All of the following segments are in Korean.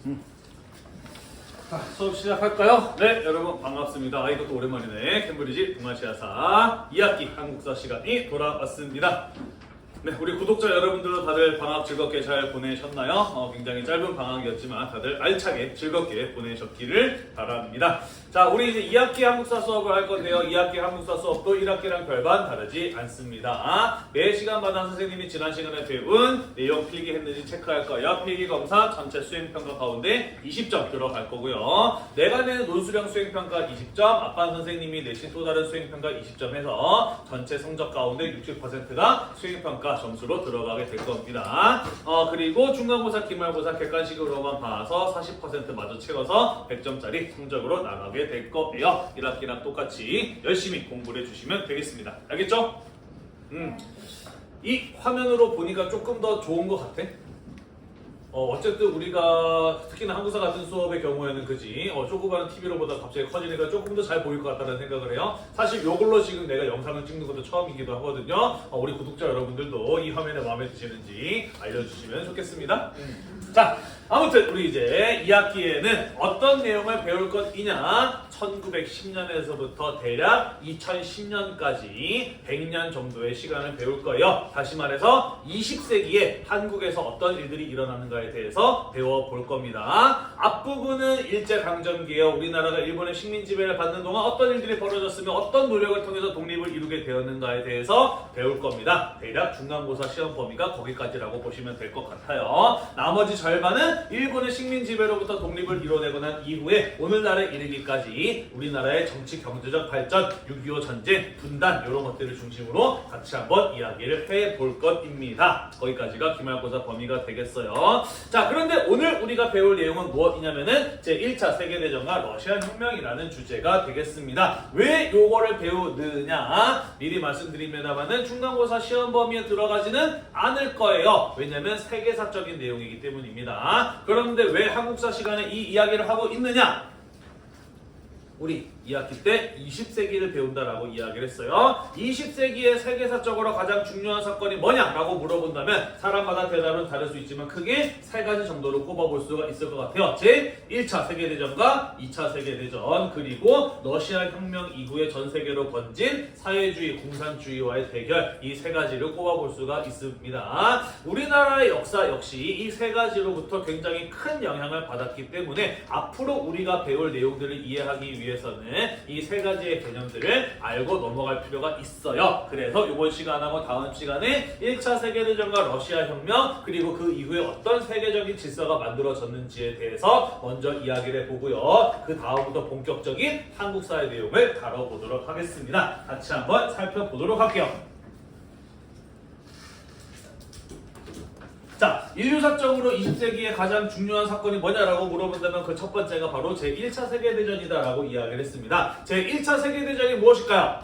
자, 수업 시작할까요? 네, 여러분 반갑습니다. 이것도 오랜만이네. 캠브리지 동아시아사 2학기 한국사 시간이 돌아왔습니다. 네, 우리 구독자 여러분들도 다들 방학 즐겁게 잘 보내셨나요? 굉장히 짧은 방학이었지만 다들 알차게 즐겁게 보내셨기를 바랍니다. 자, 우리 이제 2학기 한국사 수업을 할 건데요. 2학기 한국사 수업도 1학기랑 별반 다르지 않습니다. 매 시간마다 선생님이 지난 시간에 배운 내용 필기했는지 체크할 거예요. 필기검사 전체 수행평가 가운데 20점 들어갈 거고요. 내가 내는 논술형 수행평가 20점, 아빠 선생님이 내신 또 다른 수행평가 20점 해서 전체 성적 가운데 60%가 수행평가 점수로 들어가게 될 겁니다. 그리고 중간고사, 기말고사 객관식으로만 봐서 40% 마저 채워서 100점짜리 성적으로 나가게 될 거예요. 1학기랑 똑같이 열심히 공부를 해주시면 되겠습니다. 알겠죠? 이 화면으로 보니까 조금 더 좋은 것 같아. 어쨌든 우리가 특히나 한국사 같은 수업의 경우에는 그지 조그마한 TV로 보다 갑자기 커지니까 조금 더 잘 보일 것 같다는 생각을 해요. 사실 이걸로 지금 내가 영상을 찍는 것도 처음이기도 하거든요. 우리 구독자 여러분들도 이 화면에 마음에 드시는지 알려주시면 좋겠습니다. 자, 아무튼 우리 이제 2학기에는 어떤 내용을 배울 것이냐, 1910년에서부터 대략 2010년까지 100년 정도의 시간을 배울 거예요. 다시 말해서 20세기에 한국에서 어떤 일들이 일어나는가에 대해서 배워볼 겁니다. 앞부분은 일제강점기예요. 우리나라가 일본의 식민지배를 받는 동안 어떤 일들이 벌어졌으며 어떤 노력을 통해서 독립을 이루게 되었는가에 대해서 배울 겁니다. 대략 중간고사 시험 범위가 거기까지라고 보시면 될 것 같아요. 나머지 절반은 일본의 식민지배로부터 독립을 이뤄내고 난 이후에 오늘날에 이르기까지 우리나라의 정치 경제적 발전, 6.25 전쟁, 분단 이런 것들을 중심으로 같이 한번 이야기를 해볼 것입니다. 거기까지가 기말고사 범위가 되겠어요. 자, 그런데 오늘 우리가 배울 내용은 무엇이냐면은 제1차 세계대전과 러시아 혁명이라는 주제가 되겠습니다. 왜 요거를 배우느냐? 미리 말씀드립니다만은 중간고사 시험 범위에 들어가지는 않을 거예요. 왜냐면 세계사적인 내용이기 때문입니다. 그런데 왜 한국사 시간에 이 이야기를 하고 있느냐? 우리 2학기 때 20세기를 배운다라고 이야기를 했어요. 20세기의 세계사적으로 가장 중요한 사건이 뭐냐라고 물어본다면 사람마다 대답은 다를 수 있지만 크게 세 가지 정도로 꼽아볼 수가 있을 것 같아요. 제1차 세계대전과 2차 세계대전, 그리고 러시아 혁명 이후에 전 세계로 번진 사회주의, 공산주의와의 대결, 이 세 가지를 꼽아볼 수가 있습니다. 우리나라의 역사 역시 이 세 가지로부터 굉장히 큰 영향을 받았기 때문에 앞으로 우리가 배울 내용들을 이해하기 위해서는 이 세 가지의 개념들을 알고 넘어갈 필요가 있어요. 그래서 이번 시간하고 다음 시간에 1차 세계대전과 러시아 혁명, 그리고 그 이후에 어떤 세계적인 질서가 만들어졌는지에 대해서 먼저 이야기를 해보고요. 그 다음부터 본격적인 한국사의 내용을 다뤄보도록 하겠습니다. 같이 한번 살펴보도록 할게요. 자, 인류사적으로 20세기의 가장 중요한 사건이 뭐냐라고 물어본다면 그 첫 번째가 바로 제1차 세계대전이다라고 이야기를 했습니다. 제1차 세계대전이 무엇일까요?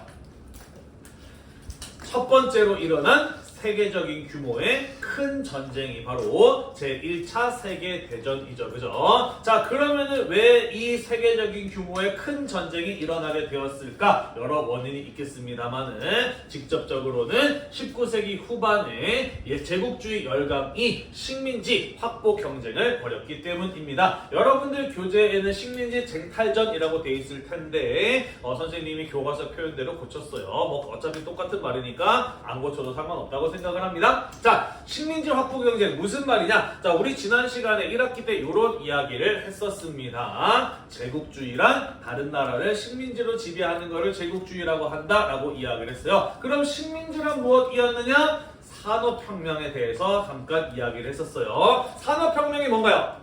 첫 번째로 일어난 세계적인 규모의 큰 전쟁이 바로 제1차 세계대전이죠. 그죠? 자, 그러면은 왜 이 세계적인 규모의 큰 전쟁이 일어나게 되었을까? 여러 원인이 있겠습니다만은 직접적으로는 19세기 후반에 제국주의 열강이 식민지 확보 경쟁을 벌였기 때문입니다. 여러분들 교재에는 식민지 쟁탈전이라고 돼 있을 텐데 선생님이 교과서 표현대로 고쳤어요. 뭐 어차피 똑같은 말이니까 안 고쳐도 상관없다고 생각을 합니다. 자, 식민지 확보 경쟁 무슨 말이냐? 자, 우리 지난 시간에 1학기 때 이런 이야기를 했었습니다. 제국주의란 다른 나라를 식민지로 지배하는 것을 제국주의라고 한다라고 이야기를 했어요. 그럼 식민지란 무엇이었느냐? 산업혁명에 대해서 잠깐 이야기를 했었어요. 산업혁명이 뭔가요?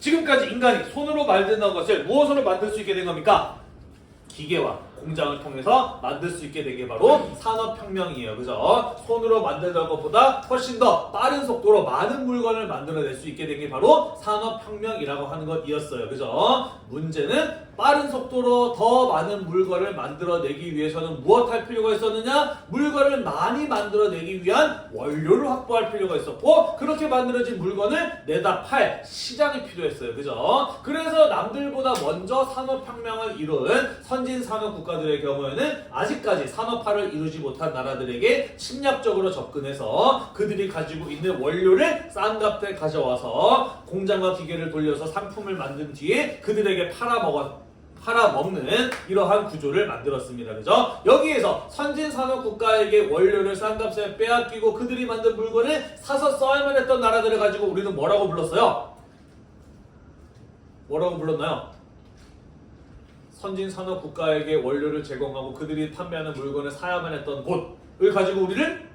지금까지 인간이 손으로 만드는 것을 무엇으로 만들 수 있게 된 겁니까? 기계와 공장을 통해서 만들 수 있게 된 게 바로 산업혁명이에요. 그죠? 손으로 만들던 것보다 훨씬 더 빠른 속도로 많은 물건을 만들어낼 수 있게 된 게 바로 산업혁명이라고 하는 것이었어요. 그죠? 문제는 빠른 속도로 더 많은 물건을 만들어내기 위해서는 무엇 할 필요가 있었느냐? 물건을 많이 만들어내기 위한 원료를 확보할 필요가 있었고, 그렇게 만들어진 물건을 내다 팔 시장이 필요했어요. 그죠? 그래서 남들보다 먼저 산업혁명을 이룬 선진 산업국가 국가들의 경우에는 아직까지 산업화를 이루지 못한 나라들에게 침략적으로 접근해서 그들이 가지고 있는 원료를 싼 값에 가져와서 공장과 기계를 돌려서 상품을 만든 뒤에 그들에게 팔아먹는 이러한 구조를 만들었습니다. 그죠? 여기에서 선진 산업 국가에게 원료를 싼 값에 빼앗기고 그들이 만든 물건을 사서 써야만 했던 나라들을 가지고 우리는 뭐라고 불렀어요? 뭐라고 불렀나요? 선진 산업 국가에게 원료를 제공하고 그들이 판매하는 물건을 사야만 했던 곳을 가지고 우리를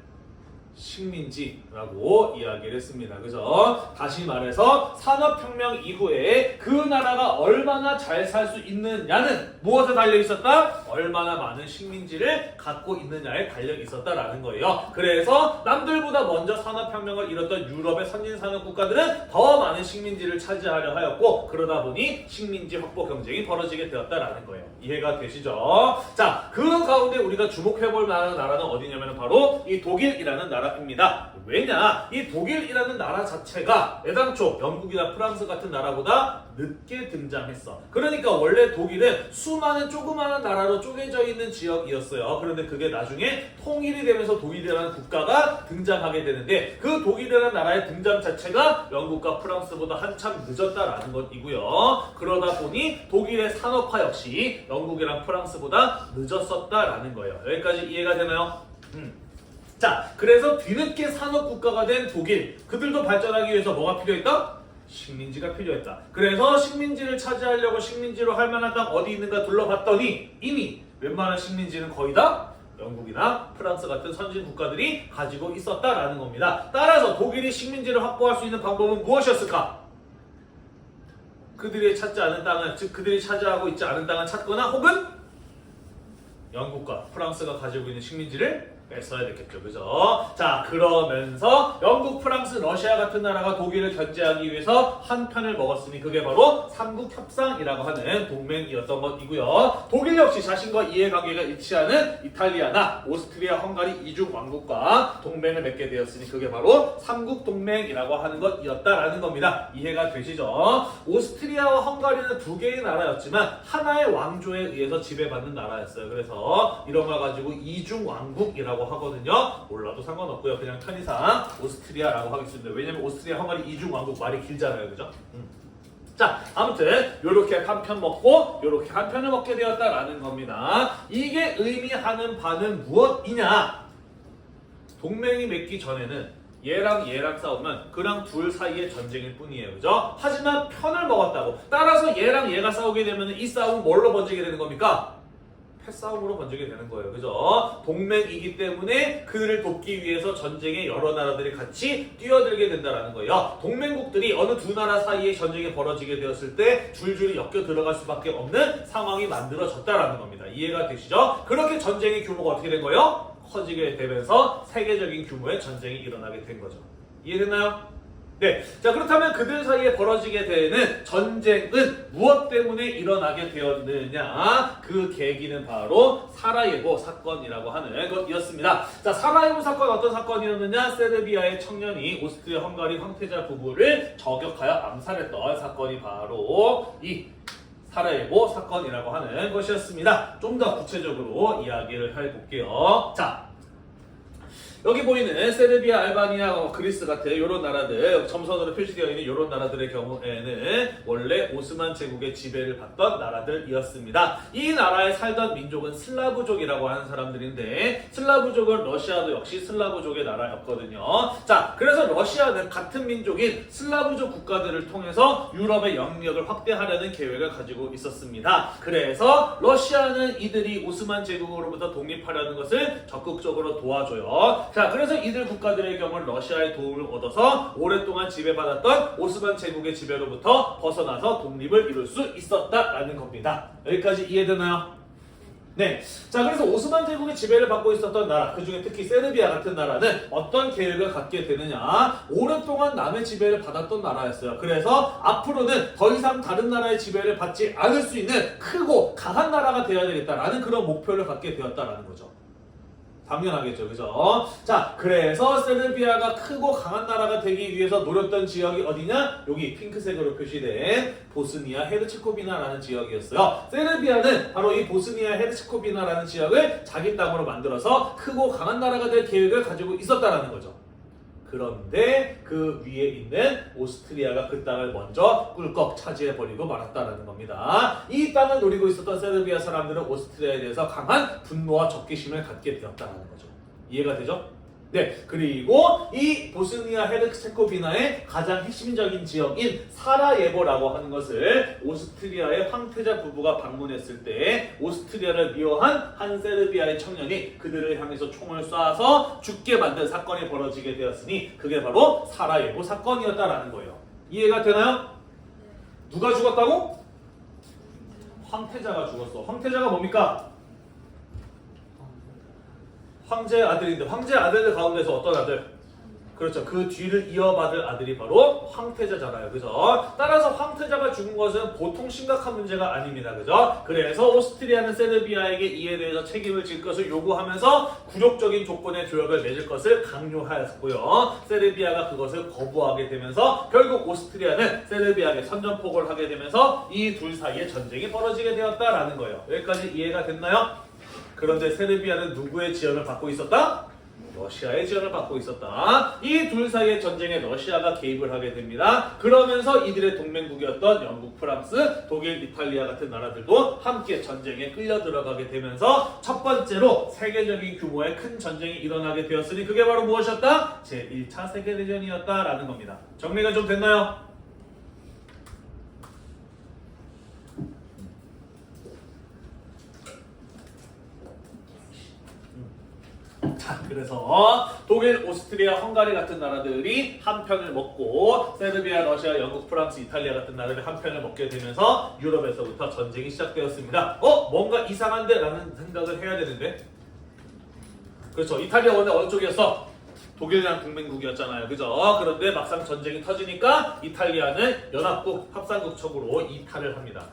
식민지라고 이야기를 했습니다. 그죠? 다시 말해서 산업혁명 이후에 그 나라가 얼마나 잘 살 수 있느냐는 무엇에 달려 있었다? 얼마나 많은 식민지를 갖고 있느냐에 달려 있었다라는 거예요. 그래서 남들보다 먼저 산업혁명을 이뤘던 유럽의 선진산업 국가들은 더 많은 식민지를 차지하려 하였고 그러다 보니 식민지 확보 경쟁이 벌어지게 되었다라는 거예요. 이해가 되시죠? 자, 그 가운데 우리가 주목해볼 만한 나라는 어디냐면 바로 이 독일이라는 나라입니다. 왜냐? 이 독일이라는 나라 자체가 애당초 영국이나 프랑스 같은 나라보다 늦게 등장했어. 그러니까 원래 독일은 수많은 조그마한 나라로 쪼개져 있는 지역이었어요. 그런데 그게 나중에 통일이 되면서 독일이라는 국가가 등장하게 되는데 그 독일이라는 나라의 등장 자체가 영국과 프랑스보다 한참 늦었다라는 것이고요. 그러다 보니 독일의 산업화 역시 영국이랑 프랑스보다 늦었었다라는 거예요. 여기까지 이해가 되나요? 자, 그래서 뒤늦게 산업국가가 된 독일, 그들도 발전하기 위해서 뭐가 필요했다? 식민지가 필요했다. 그래서 식민지를 차지하려고 식민지로 할 만한 땅 어디 있는가 둘러봤더니 이미 웬만한 식민지는 거의 다 영국이나 프랑스 같은 선진 국가들이 가지고 있었다라는 겁니다. 따라서 독일이 식민지를 확보할 수 있는 방법은 무엇이었을까? 그들이 찾지 않은 땅을, 즉 그들이 차지하고 있지 않은 땅을 찾거나 혹은 영국과 프랑스가 가지고 있는 식민지를 뺐어야 됐겠죠. 그죠? 자, 그러면서 영국, 프랑스, 러시아 같은 나라가 독일을 견제하기 위해서 한 편을 먹었으니 그게 바로 삼국협상이라고 하는 동맹이었던 것이고요. 독일 역시 자신과 이해관계가 일치하는 이탈리아나 오스트리아, 헝가리 이중 왕국과 동맹을 맺게 되었으니 그게 바로 삼국동맹이라고 하는 것이었다라는 겁니다. 이해가 되시죠? 오스트리아와 헝가리는 두 개의 나라였지만 하나의 왕조에 의해서 지배받는 나라였어요. 그래서 이런 걸 가지고 이중 왕국이라고 하거든요. 몰라도 상관없고요. 그냥 편의상 오스트리아라고 하겠습니다. 왜냐면 오스트리아, 헝가리 이중 왕국 말이 길잖아요. 그죠? 자, 아무튼 요렇게 한 편 먹고 요렇게 한 편을 먹게 되었다라는 겁니다. 이게 의미하는 바는 무엇이냐? 동맹이 맺기 전에는 얘랑 싸우면 그랑 둘 사이의 전쟁일 뿐이에요. 그죠? 하지만 편을 먹었다고. 따라서 얘랑 얘가 싸우게 되면 이 싸움은 뭘로 번지게 되는 겁니까? 패싸움으로 번지게 되는 거예요. 그죠? 동맹이기 때문에 그들을 돕기 위해서 전쟁에 여러 나라들이 같이 뛰어들게 된다는 거예요. 동맹국들이 어느 두 나라 사이에 전쟁이 벌어지게 되었을 때 줄줄이 엮여 들어갈 수밖에 없는 상황이 만들어졌다는 겁니다. 이해가 되시죠? 그렇게 전쟁의 규모가 어떻게 된 거예요? 커지게 되면서 세계적인 규모의 전쟁이 일어나게 된 거죠. 이해됐나요? 네. 자, 그렇다면 그들 사이에 벌어지게 되는 전쟁은 무엇 때문에 일어나게 되었느냐? 그 계기는 바로 사라예보 사건이라고 하는 것이었습니다. 자, 사라예보 사건 어떤 사건이었느냐? 세르비아의 청년이 오스트리아 헝가리 황태자 부부를 저격하여 암살했던 사건이 바로 이 사라예보 사건이라고 하는 것이었습니다. 좀 더 구체적으로 이야기를 해볼게요. 자, 여기 보이는 세르비아, 알바니아, 그리스 같은 이런 나라들, 점선으로 표시되어 있는 이런 나라들의 경우에는 원래 오스만 제국의 지배를 받던 나라들이었습니다. 이 나라에 살던 민족은 슬라브족이라고 하는 사람들인데 슬라브족은 러시아도 역시 슬라브족의 나라였거든요. 자, 그래서 러시아는 같은 민족인 슬라브족 국가들을 통해서 유럽의 영역을 확대하려는 계획을 가지고 있었습니다. 그래서 러시아는 이들이 오스만 제국으로부터 독립하려는 것을 적극적으로 도와줘요. 자, 그래서 이들 국가들의 경우 러시아의 도움을 얻어서 오랫동안 지배받았던 오스만 제국의 지배로부터 벗어나서 독립을 이룰 수 있었다라는 겁니다. 여기까지 이해되나요? 네. 자, 그래서 오스만 제국의 지배를 받고 있었던 나라, 그 중에 특히 세르비아 같은 나라는 어떤 계획을 갖게 되느냐? 오랫동안 남의 지배를 받았던 나라였어요. 그래서 앞으로는 더 이상 다른 나라의 지배를 받지 않을 수 있는 크고 강한 나라가 되어야 되겠다라는 그런 목표를 갖게 되었다라는 거죠. 당연하겠죠. 그죠? 자, 그래서 세르비아가 크고 강한 나라가 되기 위해서 노렸던 지역이 어디냐? 여기 핑크색으로 표시된 보스니아 헤르체고비나라는 지역이었어요. 세르비아는 바로 이 보스니아 헤르체고비나라는 지역을 자기 땅으로 만들어서 크고 강한 나라가 될 계획을 가지고 있었다라는 거죠. 그런데 그 위에 있는 오스트리아가 그 땅을 먼저 꿀꺽 차지해버리고 말았다는 겁니다. 이 땅을 노리고 있었던 세르비아 사람들은 오스트리아에 대해서 강한 분노와 적개심을 갖게 되었다는 거죠. 이해가 되죠? 네, 그리고 이 보스니아 헤르체고비나의 가장 핵심적인 지역인 사라예보라고 하는 것을 오스트리아의 황태자 부부가 방문했을 때 오스트리아를 미워한 한 세르비아의 청년이 그들을 향해서 총을 쏴서 죽게 만든 사건이 벌어지게 되었으니 그게 바로 사라예보 사건이었다라는 거예요. 이해가 되나요? 누가 죽었다고? 황태자가 죽었어. 황태자가 뭡니까? 황제의 아들인데 황제의 아들들 가운데서 어떤 아들? 그렇죠. 그 뒤를 이어받을 아들이 바로 황태자잖아요. 그죠? 따라서 황태자가 죽은 것은 보통 심각한 문제가 아닙니다. 그죠? 그래서 오스트리아는 세르비아에게 이에 대해서 책임을 질 것을 요구하면서 굴욕적인 조건의 조약을 맺을 것을 강요하였고요. 세르비아가 그것을 거부하게 되면서 결국 오스트리아는 세르비아에게 선전포고를 하게 되면서 이 둘 사이에 전쟁이 벌어지게 되었다라는 거예요. 여기까지 이해가 됐나요? 그런데 세르비아는 누구의 지원을 받고 있었다? 러시아의 지원을 받고 있었다. 이 둘 사이의 전쟁에 러시아가 개입을 하게 됩니다. 그러면서 이들의 동맹국이었던 영국, 프랑스, 독일, 이탈리아 같은 나라들도 함께 전쟁에 끌려 들어가게 되면서 첫 번째로 세계적인 규모의 큰 전쟁이 일어나게 되었으니 그게 바로 무엇이었다? 제1차 세계대전이었다라는 겁니다. 정리가 좀 됐나요? 자, 그래서 독일, 오스트리아, 헝가리 같은 나라들이 한 편을 먹고 세르비아, 러시아, 영국, 프랑스, 이탈리아 같은 나라들이 한 편을 먹게 되면서 유럽에서부터 전쟁이 시작되었습니다. 뭔가 이상한데? 라는 생각을 해야 되는데 그렇죠. 이탈리아 원래 어느 쪽이었어? 독일이랑 동맹국이었잖아요. 그죠? 그런데 막상 전쟁이 터지니까 이탈리아는 연합국, 합상국 척으로 이탈을 합니다.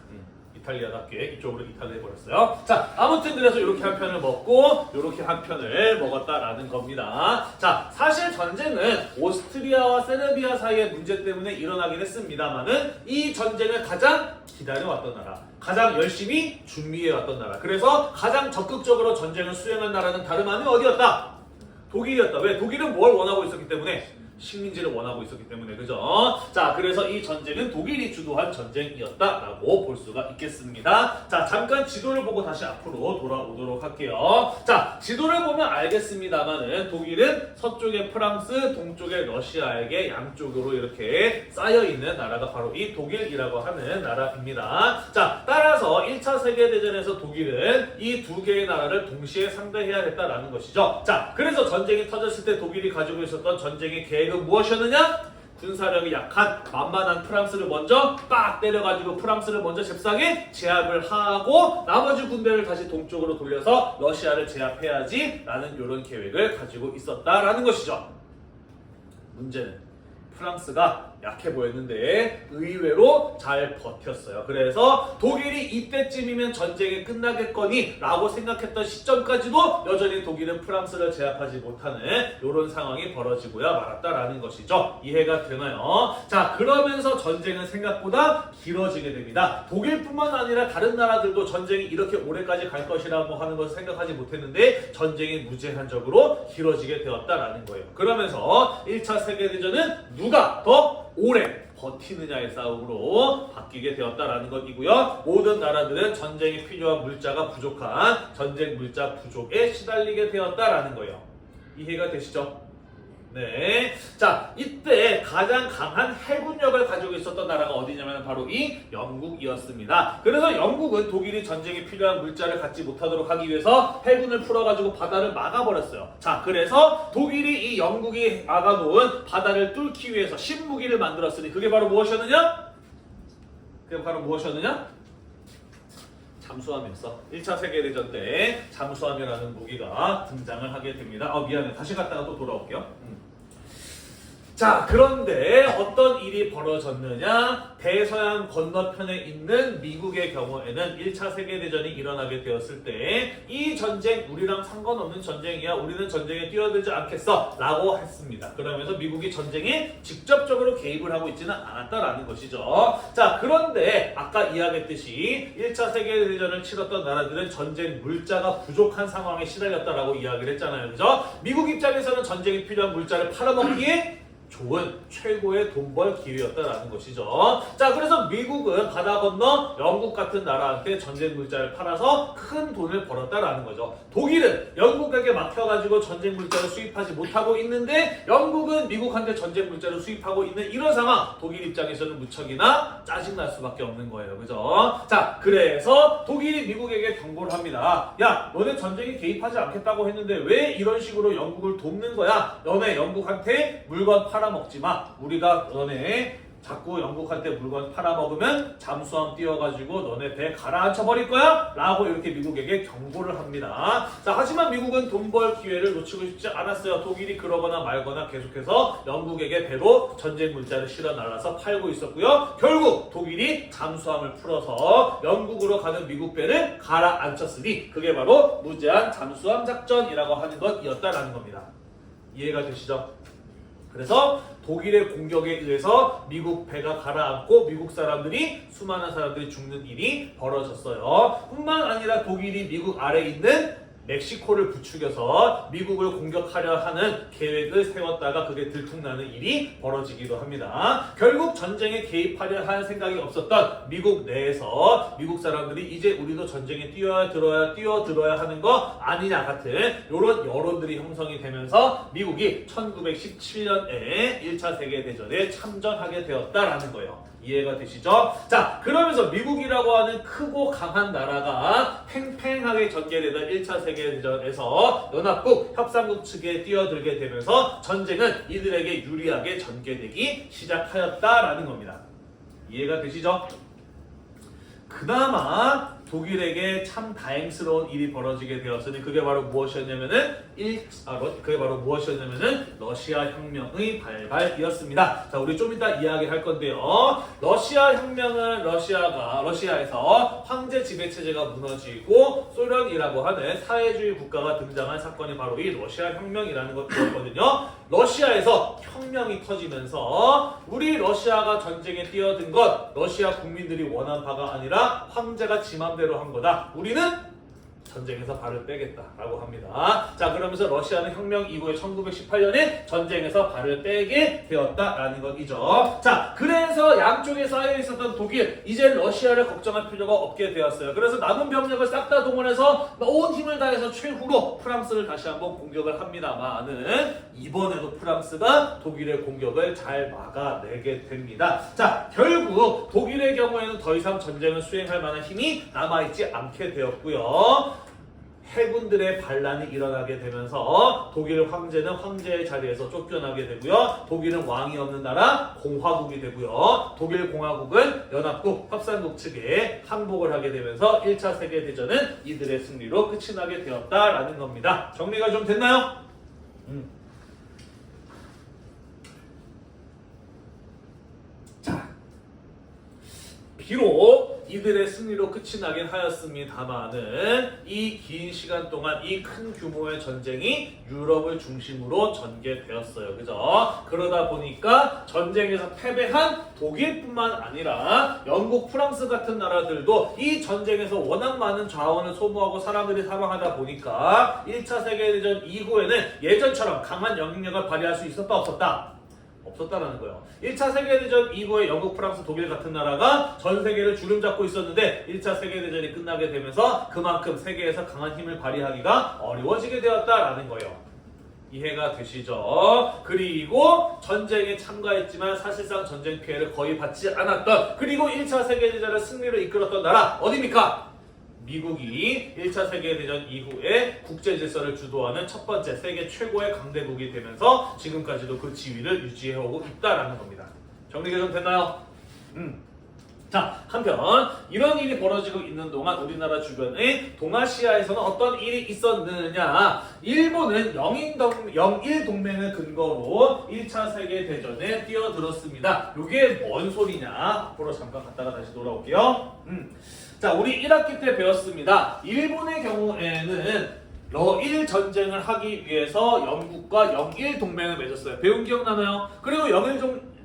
이탈리아답게 이쪽으로 이탈을 해버렸어요. 자, 아무튼 그래서 이렇게 한 편을 먹고 이렇게 한 편을 먹었다라는 겁니다. 자, 사실 전쟁은 오스트리아와 세르비아 사이의 문제 때문에 일어나긴 했습니다만은 이 전쟁을 가장 기다려왔던 나라, 가장 열심히 준비해왔던 나라, 그래서 가장 적극적으로 전쟁을 수행한 나라는 다름 아닌 어디였다? 독일이었다. 왜? 독일은 뭘 원하고 있었기 때문에? 식민지를 원하고 있었기 때문에. 그죠? 자, 그래서 이 전쟁은 독일이 주도한 전쟁이었다라고 볼 수가 있겠습니다. 자, 잠깐 지도를 보고 다시 앞으로 돌아오도록 할게요. 자, 지도를 보면 알겠습니다만은 독일은 서쪽에 프랑스, 동쪽에 러시아에게 양쪽으로 이렇게 쌓여있는 나라가 바로 이 독일이라고 하는 나라입니다. 자, 따라서 1차 세계대전에서 독일은 이 두 개의 나라를 동시에 상대해야 했다라는 것이죠. 자, 그래서 전쟁이 터졌을 때 독일이 가지고 있었던 전쟁의 계획은 무엇이었느냐? 군사력이 약한 만만한 프랑스를 먼저 빡 때려가지고 프랑스를 먼저 잽싸게 제압을 하고 나머지 군대를 다시 동쪽으로 돌려서 러시아를 제압해야지 라는 이런 계획을 가지고 있었다라는 것이죠. 문제는 프랑스가 약해 보였는데 의외로 잘 버텼어요. 그래서 독일이 이때쯤이면 전쟁이 끝나겠거니 라고 생각했던 시점까지도 여전히 독일은 프랑스를 제압하지 못하는 이런 상황이 벌어지고야 말았다라는 것이죠. 이해가 되나요? 자, 그러면서 전쟁은 생각보다 길어지게 됩니다. 독일뿐만 아니라 다른 나라들도 전쟁이 이렇게 오래까지 갈 것이라고 하는 것을 생각하지 못했는데 전쟁이 무제한적으로 길어지게 되었다라는 거예요. 그러면서 1차 세계대전은 누가 더 오래 버티느냐의 싸움으로 바뀌게 되었다라는 것이고요. 모든 나라들은 전쟁에 필요한 물자가 부족한 전쟁 물자 부족에 시달리게 되었다라는 거예요. 이해가 되시죠? 네. 자, 이때 가장 강한 해군력을 가지고 있었던 나라가 어디냐면 바로 이 영국이었습니다. 그래서 영국은 독일이 전쟁에 필요한 물자를 갖지 못하도록 하기 위해서 해군을 풀어가지고 바다를 막아버렸어요. 자, 그래서 독일이 이 영국이 막아놓은 바다를 뚫기 위해서 신무기를 만들었으니 그게 바로 무엇이었느냐? 잠수함이었어. 1차 세계대전 때 잠수함이라는 무기가 등장을 하게 됩니다. 미안해. 다시 갔다가 또 돌아올게요. 자, 그런데 어떤 일이 벌어졌느냐? 대서양 건너편에 있는 미국의 경우에는 1차 세계대전이 일어나게 되었을 때 이 전쟁 우리랑 상관없는 전쟁이야. 우리는 전쟁에 뛰어들지 않겠어. 라고 했습니다. 그러면서 미국이 전쟁에 직접적으로 개입을 하고 있지는 않았다라는 것이죠. 자, 그런데 아까 이야기했듯이 1차 세계대전을 치렀던 나라들은 전쟁 물자가 부족한 상황에 시달렸다라고 이야기를 했잖아요. 그죠? 미국 입장에서는 전쟁에 필요한 물자를 팔아먹기에 좋은 최고의 돈벌 기회였다라는 것이죠. 자, 그래서 미국은 바다 건너 영국 같은 나라한테 전쟁 물자를 팔아서 큰 돈을 벌었다라는 거죠. 독일은 영국에게 막혀가지고 전쟁 물자를 수입하지 못하고 있는데 영국은 미국한테 전쟁 물자를 수입하고 있는 이런 상황. 독일 입장에서는 무척이나 짜증날 수밖에 없는 거예요. 그죠? 자, 그래서 독일이 미국에게 경고를 합니다. 야, 너네 전쟁에 개입하지 않겠다고 했는데 왜 이런 식으로 영국을 돕는 거야? 너네 영국한테 물건 팔아먹지 마. 우리가 너네 자꾸 영국한테 물건 팔아먹으면 잠수함 띄워가지고 너네 배 가라앉혀 버릴 거야? 라고 이렇게 미국에게 경고를 합니다. 자, 하지만 미국은 돈 벌 기회를 놓치고 싶지 않았어요. 독일이 그러거나 말거나 계속해서 영국에게 배로 전쟁 물자를 실어 날라서 팔고 있었고요. 결국 독일이 잠수함을 풀어서 영국으로 가는 미국 배를 가라앉혔으니 그게 바로 무제한 잠수함 작전이라고 하는 것이었다라는 겁니다. 이해가 되시죠? 그래서 독일의 공격에 의해서 미국 배가 가라앉고 미국 사람들이 수많은 사람들이 죽는 일이 벌어졌어요. 뿐만 아니라 독일이 미국 아래에 있는 멕시코를 부추겨서 미국을 공격하려 하는 계획을 세웠다가 그게 들통나는 일이 벌어지기도 합니다. 결국 전쟁에 개입하려 할 생각이 없었던 미국 내에서 미국 사람들이 이제 우리도 전쟁에 뛰어들어야 하는 거 아니냐 같은 이런 여론들이 형성이 되면서 미국이 1917년에 1차 세계대전에 참전하게 되었다라는 거예요. 이해가 되시죠? 자, 그러면서 미국이라고 하는 크고 강한 나라가 팽팽하게 전개되던 1차 세계대전에서 연합국 협상국 측에 뛰어들게 되면서 전쟁은 이들에게 유리하게 전개되기 시작하였다라는 겁니다. 이해가 되시죠? 그나마 독일에게 참 다행스러운 일이 벌어지게 되었으니 그게 바로 무엇이었냐면은 러시아 혁명의 발발이었습니다. 자, 우리 좀 이따 이야기할 건데요. 러시아 혁명은 러시아에서 황제 지배 체제가 무너지고 소련이라고 하는 사회주의 국가가 등장한 사건이 바로 이 러시아 혁명이라는 것이었거든요. 러시아에서 혁명이 터지면서 우리 러시아가 전쟁에 뛰어든 것 러시아 국민들이 원한 바가 아니라 황제가 지 맘대로 한 거다. 우리는 전쟁에서 발을 빼겠다라고 합니다. 자, 그러면서 러시아는 혁명 이후에 1918년에 전쟁에서 발을 빼게 되었다라는 것이죠. 자, 그래서 양쪽에 쌓여 있었던 독일, 이제 러시아를 걱정할 필요가 없게 되었어요. 그래서 남은 병력을 싹 다 동원해서 온 힘을 다해서 최후로 프랑스를 다시 한번 공격을 합니다만은 이번에도 프랑스가 독일의 공격을 잘 막아내게 됩니다. 자, 결국 독일의 경우에는 더 이상 전쟁을 수행할 만한 힘이 남아있지 않게 되었고요. 해군들의 반란이 일어나게 되면서 독일 황제는 황제의 자리에서 쫓겨나게 되고요. 독일은 왕이 없는 나라 공화국이 되고요. 독일 공화국은 연합국 협상국 측에 항복을 하게 되면서 1차 세계대전은 이들의 승리로 끝이 나게 되었다라는 겁니다. 정리가 좀 됐나요? 자, 비록 이들의 승리로 끝이 나긴 하였습니다만은 이 긴 시간 동안 이 큰 규모의 전쟁이 유럽을 중심으로 전개되었어요. 그죠? 그러다 보니까 전쟁에서 패배한 독일뿐만 아니라 영국, 프랑스 같은 나라들도 이 전쟁에서 워낙 많은 자원을 소모하고 사람들이 사망하다 보니까 1차 세계대전 이후에는 예전처럼 강한 영향력을 발휘할 수 있었다 없었다? 없었다라는 거예요. 1차 세계대전 이후에 영국, 프랑스, 독일 같은 나라가 전 세계를 주름잡고 있었는데 1차 세계대전이 끝나게 되면서 그만큼 세계에서 강한 힘을 발휘하기가 어려워지게 되었다라는 거예요. 이해가 되시죠? 그리고 전쟁에 참가했지만 사실상 전쟁 피해를 거의 받지 않았던 그리고 1차 세계대전을 승리로 이끌었던 나라 어디입니까? 미국이 1차 세계대전 이후에 국제 질서를 주도하는 첫 번째 세계 최고의 강대국이 되면서 지금까지도 그 지위를 유지해오고 있다라는 겁니다. 정리가 좀 됐나요? 자, 한편 이런 일이 벌어지고 있는 동안 우리나라 주변의 동아시아에서는 어떤 일이 있었느냐. 일본은 영일 동맹을 근거로 1차 세계대전에 뛰어들었습니다. 이게 뭔 소리냐. 앞으로 잠깐 갔다가 다시 돌아올게요. 자, 우리 1학기 때 배웠습니다. 일본의 경우에는 러일 전쟁을 하기 위해서 영국과 영일 동맹을 맺었어요. 배운 기억나나요? 그리고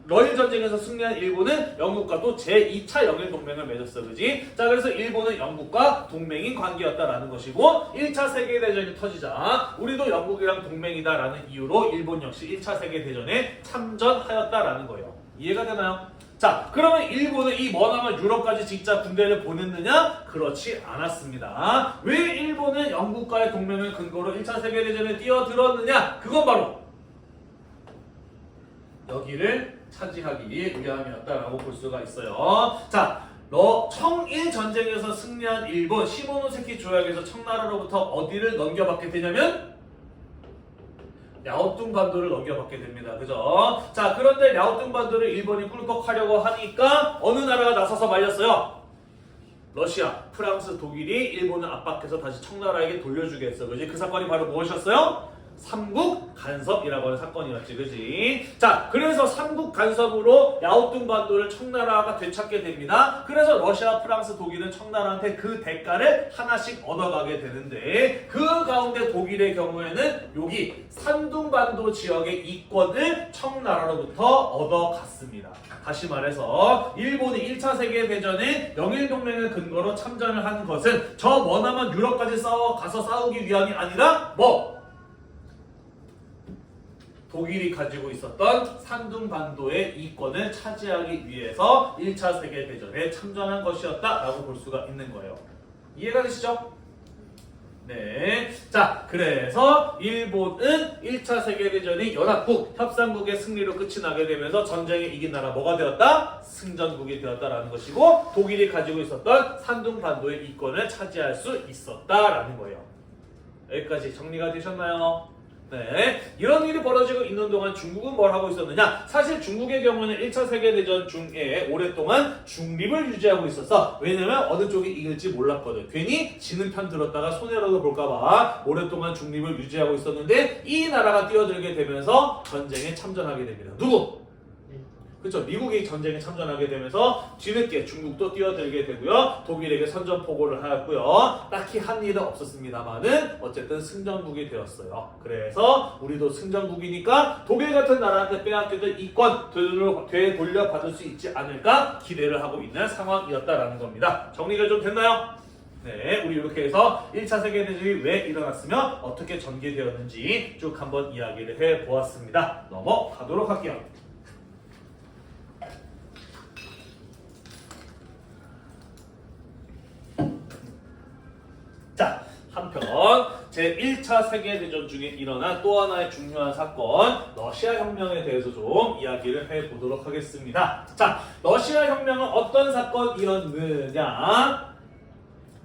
러일 전쟁에서 승리한 일본은 영국과 또 제2차 영일 동맹을 맺었어, 그지? 자, 그래서 일본은 영국과 동맹인 관계였다라는 것이고 1차 세계대전이 터지자 우리도 영국이랑 동맹이다라는 이유로 일본 역시 1차 세계대전에 참전하였다라는 거예요. 이해가 되나요? 자, 그러면 일본은 이 머나먼 유럽까지 진짜 군대를 보냈느냐? 그렇지 않았습니다. 왜 일본은 영국과의 동맹을 근거로 1차 세계대전에 뛰어들었느냐? 그건 바로 여기를 차지하기 위함이었다라고 볼 수가 있어요. 자, 청일 전쟁에서 승리한 일본 시모노세키 조약에서 청나라로부터 어디를 넘겨받게 되냐면 랴오뚱 반도를 넘겨받게 됩니다. 그죠? 자, 그런데 랴오뚱 반도를 일본이 꿀꺽하려고 하니까 어느 나라가 나서서 말렸어요? 러시아, 프랑스, 독일이 일본을 압박해서 다시 청나라에게 돌려주게 했어. 그지? 그 사건이 바로 무엇이었어요? 삼국 간섭이라고 하는 사건이었지, 그지? 자, 그래서 삼국 간섭으로 야오뚱 반도를 청나라가 되찾게 됩니다. 그래서 러시아, 프랑스, 독일은 청나라한테 그 대가를 하나씩 얻어가게 되는데 그 가운데 독일의 경우에는 여기 산둥반도 지역의 이권을 청나라로부터 얻어갔습니다. 다시 말해서 일본이 1차 세계대전에 영일동맹을 근거로 참전을 한 것은 저 머나먼 유럽까지 가서 싸우기 위함이 아니라 뭐? 독일이 가지고 있었던 산둥반도의 이권을 차지하기 위해서 1차 세계대전에 참전한 것이었다라고 볼 수가 있는 거예요. 이해가 되시죠? 네. 자, 그래서 일본은 1차 세계대전이 연합국, 협상국의 승리로 끝이 나게 되면서 전쟁에 이긴 나라 뭐가 되었다? 승전국이 되었다라는 것이고 독일이 가지고 있었던 산둥반도의 이권을 차지할 수 있었다라는 거예요. 여기까지 정리가 되셨나요? 네, 이런 일이 벌어지고 있는 동안 중국은 뭘 하고 있었느냐? 사실 중국의 경우는 1차 세계대전 중에 오랫동안 중립을 유지하고 있었어. 왜냐면 어느 쪽이 이길지 몰랐거든. 괜히 지는 편 들었다가 손해라도 볼까봐 오랫동안 중립을 유지하고 있었는데 이 나라가 뛰어들게 되면서 전쟁에 참전하게 됩니다. 누구? 그렇죠. 미국이 전쟁에 참전하게 되면서 뒤늦게 중국도 뛰어들게 되고요. 독일에게 선전포고를 하였고요. 딱히 한 일은 없었습니다만은 어쨌든 승전국이 되었어요. 그래서 우리도 승전국이니까 독일 같은 나라한테 빼앗겼던 이권 되돌려받을 수 있지 않을까 기대를 하고 있는 상황이었다라는 겁니다. 정리가 좀 됐나요? 네, 우리 이렇게 해서 1차 세계대전이 왜 일어났으며 어떻게 전개되었는지 쭉 한번 이야기를 해보았습니다. 넘어가도록 할게요. 자, 한편 제1차 세계대전 중에 일어난 또 하나의 중요한 사건 러시아 혁명에 대해서 좀 이야기를 해보도록 하겠습니다. 자, 러시아 혁명은 어떤 사건이었느냐?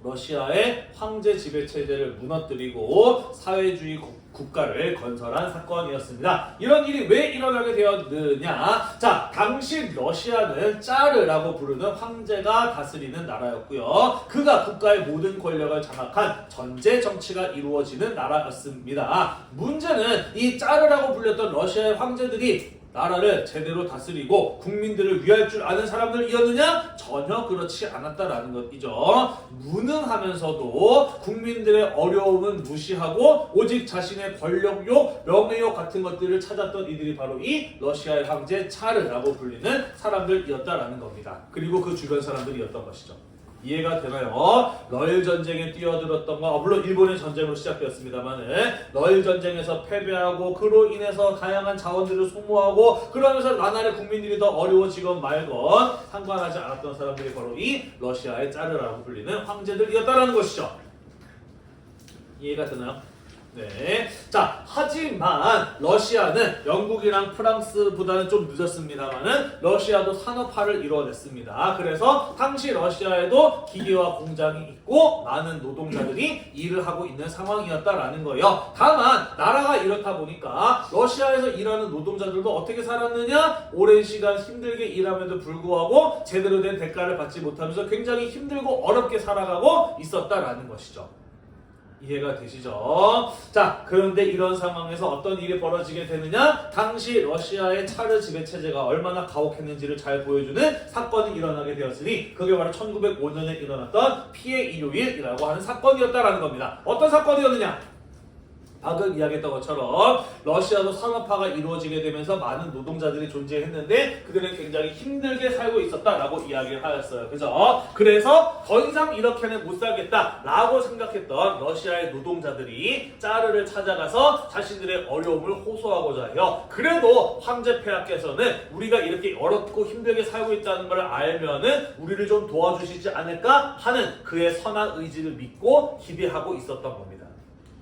러시아의 황제 지배체제를 무너뜨리고 사회주의 국가를 건설한 사건이었습니다. 이런 일이 왜 일어나게 되었느냐? 자, 당시 러시아는 짜르라고 부르는 황제가 다스리는 나라였고요. 그가 국가의 모든 권력을 장악한 전제 정치가 이루어지는 나라였습니다. 문제는 이 짜르라고 불렸던 러시아의 황제들이 나라를 제대로 다스리고 국민들을 위할 줄 아는 사람들이었느냐? 전혀 그렇지 않았다라는 것이죠. 무능하면서도 국민들의 어려움은 무시하고 오직 자신의 권력욕, 명예욕 같은 것들을 찾았던 이들이 바로 이 러시아의 황제 차르라고 불리는 사람들이었다라는 겁니다. 그리고 그 주변 사람들이었던 것이죠. 이해가 되나요? 러일 전쟁에 뛰어들었던 거, 물론 일본의 전쟁으로 시작되었습니다만 러일 전쟁에서 패배하고 그로 인해서 다양한 자원들을 소모하고 그러면서 나날의 국민들이 더 어려워지건 말건 상관하지 않았던 사람들이 바로 이 러시아의 짜르라고 불리는 황제들이었다라는 것이죠. 이해가 되나요? 네. 자, 하지만 러시아는 영국이랑 프랑스보다는 좀 늦었습니다만은 러시아도 산업화를 이뤄냈습니다. 그래서 당시 러시아에도 기계와 공장이 있고 많은 노동자들이 일을 하고 있는 상황이었다라는 거예요. 다만 나라가 이렇다 보니까 러시아에서 일하는 노동자들도 어떻게 살았느냐? 오랜 시간 힘들게 일함에도 불구하고 제대로 된 대가를 받지 못하면서 굉장히 힘들고 어렵게 살아가고 있었다라는 것이죠. 이해가 되시죠? 자, 그런데 이런 상황에서 어떤 일이 벌어지게 되느냐? 당시 러시아의 차르 지배 체제가 얼마나 가혹했는지를 잘 보여주는 사건이 일어나게 되었으니 그게 바로 1905년에 일어났던 피해 일요일이라고 하는 사건이었다라는 겁니다. 어떤 사건이었느냐? 방금 이야기했던 것처럼 러시아도 산업화가 이루어지게 되면서 많은 노동자들이 존재했는데 그들은 굉장히 힘들게 살고 있었다라고 이야기를 하였어요. 그죠? 그래서 더 이상 이렇게는 못 살겠다라고 생각했던 러시아의 노동자들이 짜르를 찾아가서 자신들의 어려움을 호소하고자 해요. 그래도 황제 폐하께서는 우리가 이렇게 어렵고 힘들게 살고 있다는 걸 알면은 우리를 좀 도와주시지 않을까 하는 그의 선한 의지를 믿고 기대하고 있었던 겁니다.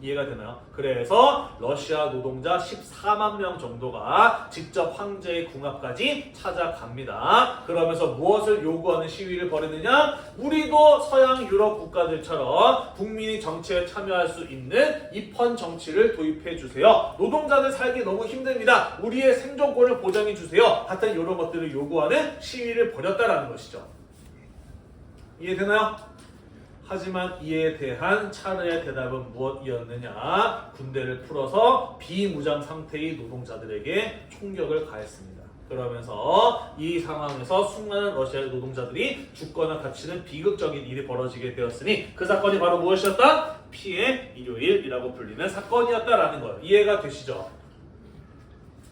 이해가 되나요? 그래서 러시아 노동자 14만 명 정도가 직접 황제의 궁합까지 찾아갑니다. 그러면서 무엇을 요구하는 시위를 벌이느냐? 우리도 서양 유럽 국가들처럼 국민이 정치에 참여할 수 있는 입헌 정치를 도입해 주세요. 노동자들 살기 너무 힘듭니다. 우리의 생존권을 보장해 주세요. 같은 이런 것들을 요구하는 시위를 벌였다라는 것이죠. 이해되나요? 하지만 이에 대한 차르의 대답은 무엇이었느냐? 군대를 풀어서 비무장 상태의 노동자들에게 총격을 가했습니다. 그러면서 이 상황에서 수많은 러시아 노동자들이 죽거나 다치는 비극적인 일이 벌어지게 되었으니 그 사건이 바로 무엇이었다? 피해 일요일이라고 불리는 사건이었다라는 거예요. 이해가 되시죠?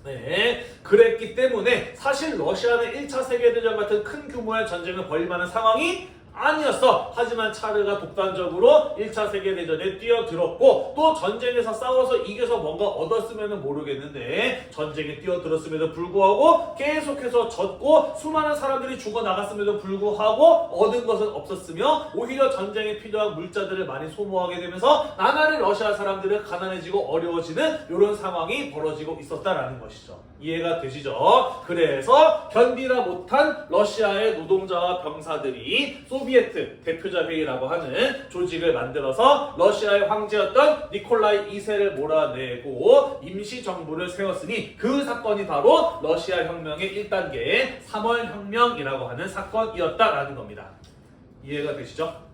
네, 그랬기 때문에 사실 러시아는 1차 세계대전 같은 큰 규모의 전쟁을 벌일 만한 상황이 아니었어. 하지만 차르가 독단적으로 1차 세계대전에 뛰어들었고 또 전쟁에서 싸워서 이겨서 뭔가 얻었으면 모르겠는데 전쟁에 뛰어들었음에도 불구하고 계속해서 졌고 수많은 사람들이 죽어나갔음에도 불구하고 얻은 것은 없었으며 오히려 전쟁에 필요한 물자들을 많이 소모하게 되면서 나날이 러시아 사람들은 가난해지고 어려워지는 이런 상황이 벌어지고 있었다라는 것이죠. 이해가 되시죠? 그래서 견디다 못한 러시아의 노동자와 병사들이 소비에트 대표자 회의라고 하는 조직을 만들어서 러시아의 황제였던 니콜라이 2세를 몰아내고 임시정부를 세웠으니 그 사건이 바로 러시아 혁명의 1단계 3월 혁명이라고 하는 사건이었다라는 겁니다. 이해가 되시죠?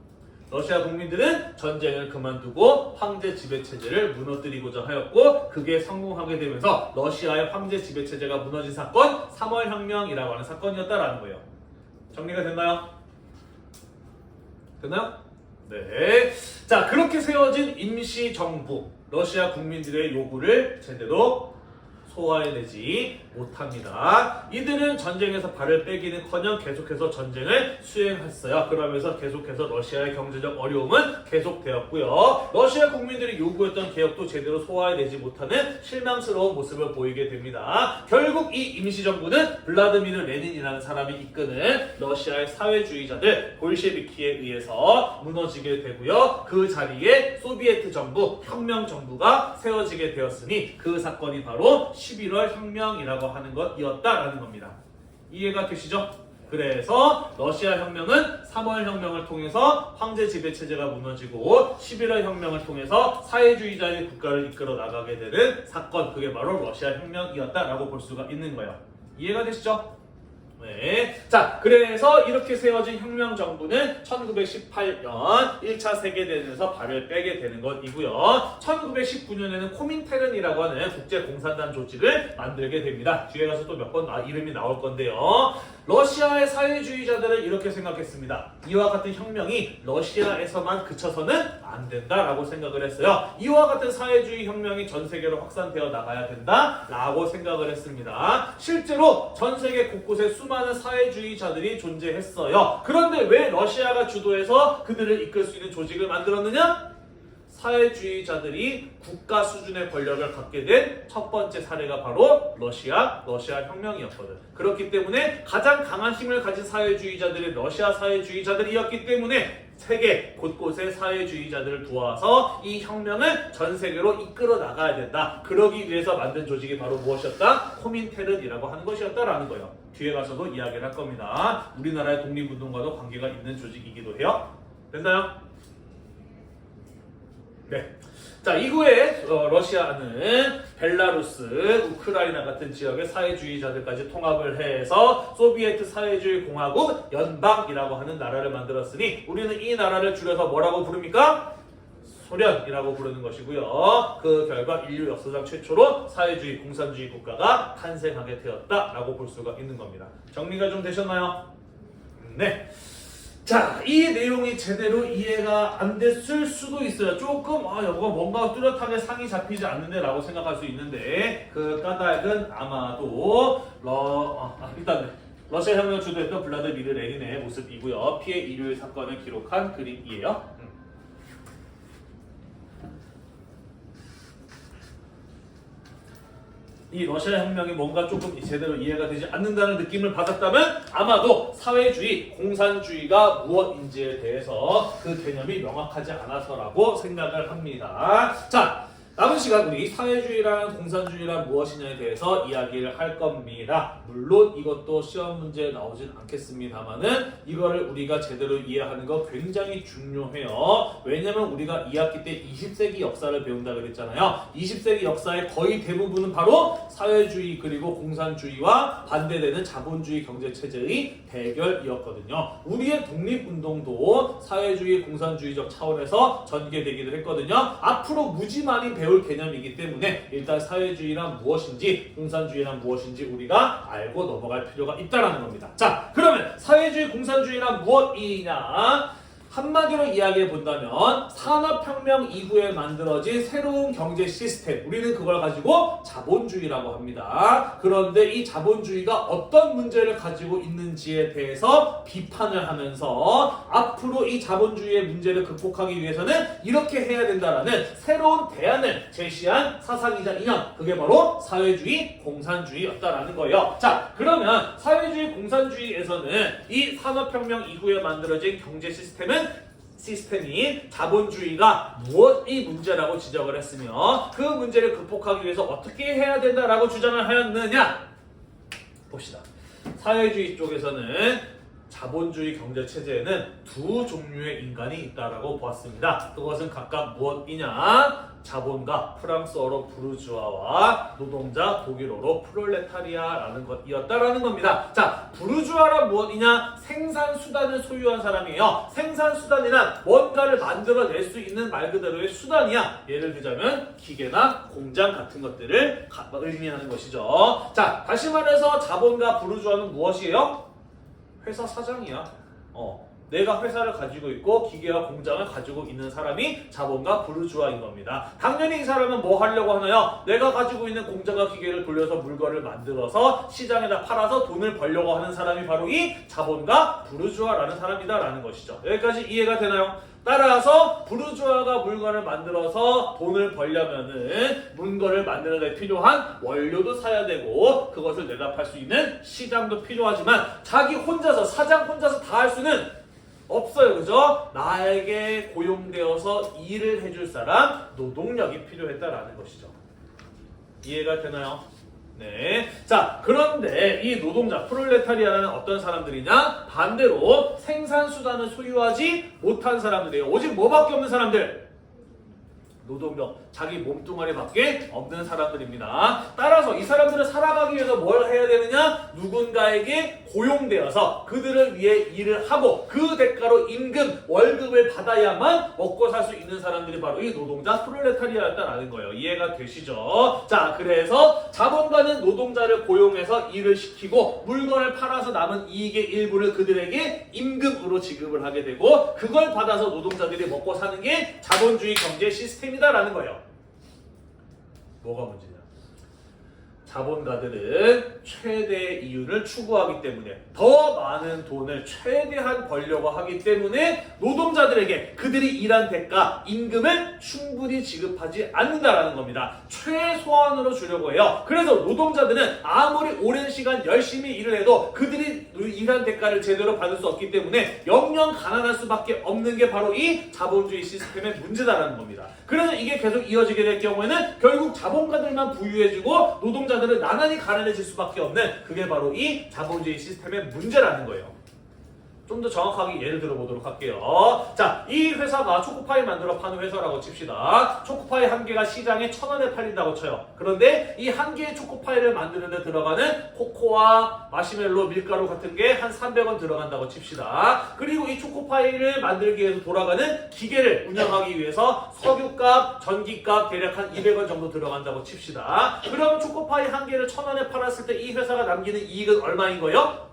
러시아 국민들은 전쟁을 그만두고 황제 지배체제를 무너뜨리고자 하였고 그게 성공하게 되면서 러시아의 황제 지배체제가 무너진 사건 3월 혁명이라고 하는 사건이었다라는 거예요. 정리가 됐나요? 됐나요? 네. 자, 그렇게 세워진 임시정부 러시아 국민들의 요구를 제대로 소화해내지 못합니다. 이들은 전쟁에서 발을 빼기는커녕 계속해서 전쟁을 수행했어요. 그러면서 계속해서 러시아의 경제적 어려움은 계속되었고요. 러시아 국민들이 요구했던 개혁도 제대로 소화해내지 못하는 실망스러운 모습을 보이게 됩니다. 결국 이 임시정부는 블라드미르 레닌이라는 사람이 이끄는 러시아의 사회주의자들 볼셰비키에 의해서 무너지게 되고요. 그 자리에 소비에트 정부, 혁명 정부가 세워지게 되었으니 그 사건이 바로 11월 혁명이라고 하는 것이었다라는 겁니다. 이해가 되시죠? 그래서 러시아 혁명은 3월 혁명을 통해서 황제 지배체제가 무너지고 11월 혁명을 통해서 사회주의자의 국가를 이끌어 나가게 되는 사건, 그게 바로 러시아 혁명이었다라고 볼 수가 있는 거예요. 이해가 되시죠? 네. 자, 그래서 이렇게 세워진 혁명 정부는 1918년 1차 세계대전에서 발을 빼게 되는 것이고요. 1919년에는 코민테른이라고 하는 국제공산당 조직을 만들게 됩니다. 뒤에 가서 또 몇 번 이름이 나올 건데요. 러시아의 사회주의자들은 이렇게 생각했습니다. 이와 같은 혁명이 러시아에서만 그쳐서는 안 된다라고 생각을 했어요. 이와 같은 사회주의 혁명이 전 세계로 확산되어 나가야 된다라고 생각을 했습니다. 실제로 전 세계 곳곳에 수많은 사회주의자들이 존재했어요. 그런데 왜 러시아가 주도해서 그들을 이끌 수 있는 조직을 만들었느냐? 사회주의자들이 국가 수준의 권력을 갖게 된 첫 번째 사례가 바로 러시아 혁명이었거든. 그렇기 때문에 가장 강한 힘을 가진 사회주의자들이 러시아 사회주의자들이었기 때문에 세계 곳곳에 사회주의자들을 도와서 이 혁명을 전 세계로 이끌어 나가야 된다. 그러기 위해서 만든 조직이 바로 무엇이었다? 코민테른이라고 하는 것이었다라는 거예요. 뒤에 가서도 이야기를 할 겁니다. 우리나라의 독립운동과도 관계가 있는 조직이기도 해요. 됐나요? 네. 자, 이후에 러시아는 벨라루스, 우크라이나 같은 지역의 사회주의자들까지 통합을 해서 소비에트 사회주의 공화국 연방이라고 하는 나라를 만들었으니 우리는 이 나라를 줄여서 뭐라고 부릅니까? 소련이라고 부르는 것이고요. 그 결과 인류 역사상 최초로 사회주의 공산주의 국가가 탄생하게 되었다라고 볼 수가 있는 겁니다. 정리가 좀 되셨나요? 네. 자, 이 내용이 제대로 이해가 안 됐을 수도 있어요. 조금 이거 뭔가 뚜렷하게 상이 잡히지 않는데 라고 생각할 수 있는데 그 까닭은 아마도 일단 러시아 혁명을 주도했던 블라드미르 레닌의 모습이고요. 피해 일요일 사건을 기록한 그림이에요. 이 러시아 혁명이 뭔가 조금 제대로 이해가 되지 않는다는 느낌을 받았다면 아마도 사회주의, 공산주의가 무엇인지에 대해서 그 개념이 명확하지 않아서라고 생각을 합니다. 자, 남은 시간 우리 사회주의랑 공산주의란 무엇이냐에 대해서 이야기를 할 겁니다. 물론 이것도 시험 문제에 나오진 않겠습니다만은 이거를 우리가 제대로 이해하는 거 굉장히 중요해요. 왜냐면 우리가 2학기 때 20세기 역사를 배운다 그랬잖아요. 20세기 역사의 거의 대부분은 바로 사회주의 그리고 공산주의와 반대되는 자본주의 경제체제의 대결이었거든요. 우리의 독립운동도 사회주의 공산주의적 차원에서 전개되기도 했거든요. 앞으로 무지 많이 배울 개념이기 때문에 일단 사회주의란 무엇인지 공산주의란 무엇인지 우리가 알고 넘어갈 필요가 있다는 겁니다. 자, 그러면 사회주의 공산주의란 무엇이냐? 한마디로 이야기해 본다면 산업혁명 이후에 만들어진 새로운 경제 시스템, 우리는 그걸 가지고 자본주의라고 합니다. 그런데 이 자본주의가 어떤 문제를 가지고 있는지에 대해서 비판을 하면서 앞으로 이 자본주의의 문제를 극복하기 위해서는 이렇게 해야 된다라는 새로운 대안을 제시한 사상이자 이념, 그게 바로 사회주의 공산주의였다라는 거예요. 자, 그러면 사회주의 공산주의에서는 이 산업혁명 이후에 만들어진 경제 시스템이 자본주의가 무엇이 문제라고 지적을 했으며 그 문제를 극복하기 위해서 어떻게 해야 된다라고 주장을 하였느냐? 봅시다. 사회주의 쪽에서는 자본주의 경제체제에는 두 종류의 인간이 있다라고 보았습니다. 그것은 각각 무엇이냐? 자본가, 프랑스어로 부르주아와 노동자, 독일어로 프롤레타리아라는 것이었다라는 겁니다. 자, 부르주아란 무엇이냐? 생산수단을 소유한 사람이에요. 생산수단이란 뭔가를 만들어낼 수 있는 말 그대로의 수단이야. 예를 들자면 기계나 공장 같은 것들을 의미하는 것이죠. 자, 다시 말해서 자본가, 부르주아는 무엇이에요? 회사 사장이야. 내가 회사를 가지고 있고 기계와 공장을 가지고 있는 사람이 자본가 부르주아인 겁니다. 당연히 이 사람은 뭐 하려고 하나요? 내가 가지고 있는 공장과 기계를 돌려서 물건을 만들어서 시장에다 팔아서 돈을 벌려고 하는 사람이 바로 이 자본가 부르주아라는 사람이다라는 것이죠. 여기까지 이해가 되나요? 따라서 부르주아가 물건을 만들어서 돈을 벌려면은 물건을 만드는 데 필요한 원료도 사야 되고 그것을 내가 팔 수 있는 시장도 필요하지만 자기 혼자서 사장 혼자서 다 할 수는 없어요. 그죠? 나에게 고용되어서 일을 해줄 사람, 노동력이 필요했다라는 것이죠. 이해가 되나요? 네. 자, 그런데 이 노동자, 프롤레타리아는 어떤 사람들이냐? 반대로 생산수단을 소유하지 못한 사람들이에요. 오직 뭐밖에 없는 사람들? 노동력, 자기 몸뚱아리밖에 없는 사람들입니다. 따라서 이 사람들은 살아가기 위해서 뭘 해야 되느냐? 누군가에게 고용되어서 그들을 위해 일을 하고 그 대가로 임금, 월급을 받아야만 먹고 살 수 있는 사람들이 바로 이 노동자, 프롤레타리아였다라는 거예요. 이해가 되시죠? 자, 그래서 자본가는 노동자를 고용해서 일을 시키고 물건을 팔아서 남은 이익의 일부를 그들에게 임금으로 지급을 하게 되고 그걸 받아서 노동자들이 먹고 사는 게 자본주의 경제 시스템이다라는 거예요. 뭐가 문제냐? 자본가들은 최대의 이윤을 추구하기 때문에 더 많은 돈을 최대한 벌려고 하기 때문에 노동자들에게 그들이 일한 대가, 임금을 충분히 지급하지 않는다라는 겁니다. 최소한으로 주려고 해요. 그래서 노동자들은 아무리 오랜 시간 열심히 일을 해도 그들이 일한 대가를 제대로 받을 수 없기 때문에 영영 가난할 수밖에 없는 게 바로 이 자본주의 시스템의 문제다라는 겁니다. 그래서 이게 계속 이어지게 될 경우에는 결국 자본가들만 부유해지고 노동자들은 나날이 가난해질 수밖에 없는 그게 바로 이 자본주의 시스템의 문제라는 거예요. 좀 더 정확하게 예를 들어보도록 할게요. 자, 이 회사가 초코파이 만들어 파는 회사라고 칩시다. 초코파이 한 개가 시장에 1,000원에 팔린다고 쳐요. 그런데 이 한 개의 초코파이를 만드는 데 들어가는 코코아, 마시멜로, 밀가루 같은 게 한 300원 들어간다고 칩시다. 그리고 이 초코파이를 만들기 위해서 돌아가는 기계를 운영하기 위해서 석유값, 전기값 대략 한 200원 정도 들어간다고 칩시다. 그럼 초코파이 한 개를 1,000원에 팔았을 때 이 회사가 남기는 이익은 얼마인 거예요?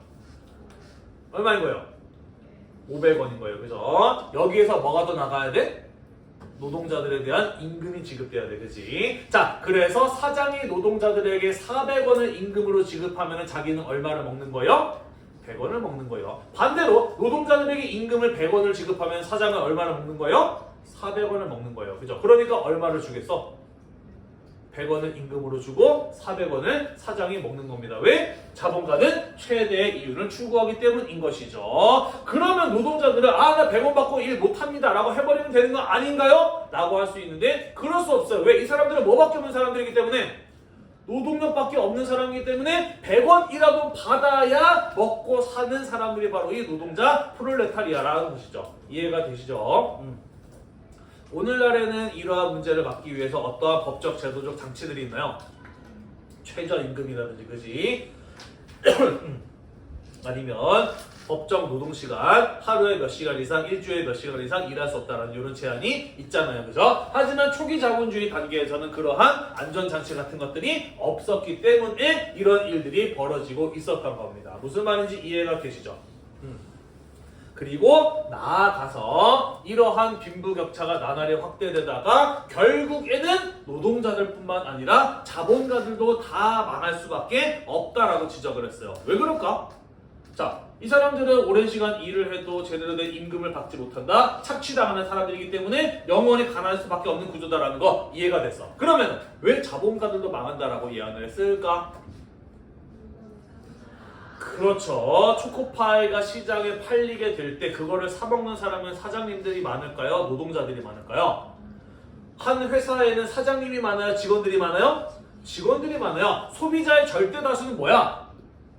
얼마인 거예요? 500원인 거예요. 그죠? 여기에서 뭐가 더 나가야 돼? 노동자들에 대한 임금이 지급돼야 돼. 그치? 자, 그래서 사장이 노동자들에게 400원을 임금으로 지급하면 자기는 얼마를 먹는 거예요? 100원을 먹는 거예요. 반대로 노동자들에게 임금을 100원을 지급하면 사장은 얼마를 먹는 거예요? 400원을 먹는 거예요. 그죠? 그러니까 얼마를 주겠어? 100원을 임금으로 주고 400원을 사장이 먹는 겁니다. 왜? 자본가는 최대의 이윤을 추구하기 때문인 것이죠. 그러면 노동자들은 나 100원 받고 일 못합니다 라고 해버리면 되는 거 아닌가요? 라고 할 수 있는데 그럴 수 없어요. 왜? 이 사람들은 뭐밖에 없는 사람들이기 때문에 노동력밖에 없는 사람이기 때문에 100원이라도 받아야 먹고 사는 사람들이 바로 이 노동자 프롤레타리아라는 것이죠. 이해가 되시죠? 오늘날에는 이러한 문제를 막기 위해서 어떠한 법적, 제도적 장치들이 있나요? 최저임금이라든지, 그지? 아니면 법정 노동시간, 하루에 몇 시간 이상, 일주일에 몇 시간 이상 일할 수 없다는 이런 제한이 있잖아요. 그죠? 하지만 초기 자본주의 단계에서는 그러한 안전장치 같은 것들이 없었기 때문에 이런 일들이 벌어지고 있었던 겁니다. 무슨 말인지 이해가 되시죠? 그리고 나아가서 이러한 빈부격차가 나날이 확대되다가 결국에는 노동자들뿐만 아니라 자본가들도 다 망할 수밖에 없다라고 지적을 했어요. 왜 그럴까? 자, 이 사람들은 오랜 시간 일을 해도 제대로 된 임금을 받지 못한다. 착취당하는 사람들이기 때문에 영원히 가난할 수밖에 없는 구조다라는 거 이해가 됐어. 그러면 왜 자본가들도 망한다라고 예언을 했을까? 그렇죠. 초코파이가 시장에 팔리게 될 때 그거를 사먹는 사람은 사장님들이 많을까요? 노동자들이 많을까요? 한 회사에는 사장님이 많아요? 직원들이 많아요? 직원들이 많아요. 소비자의 절대 다수는 뭐야?